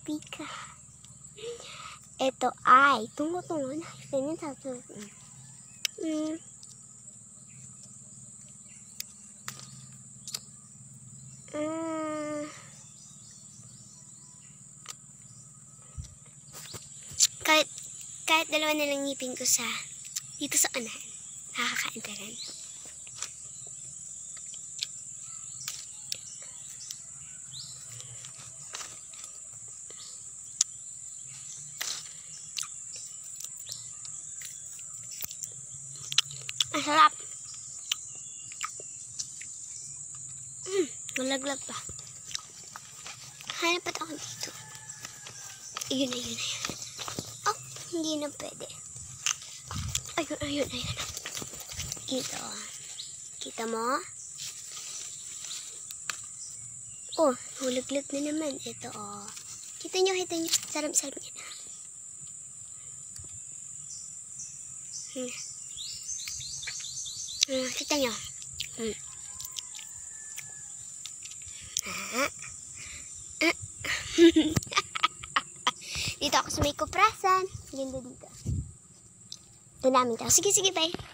Sleepy ka. Ito ay, tunggu. Tingin satu. Kahit dalawa na lang ngipin ko dito sa unahan. Nakakain ka rin. Ang sarap. Malaglag pa. Hanap pa ako dito. Ayun. Oh, hindi na pwede. Ayun. Ito. Kita mo? Oh, hulaglag na naman. Ito, oh. Kita nyo. Sarap-sarap niya na. Kita nyo. Dito ako sa may kuprasan. Ganda dito. Ito namin ito. Sige, bye.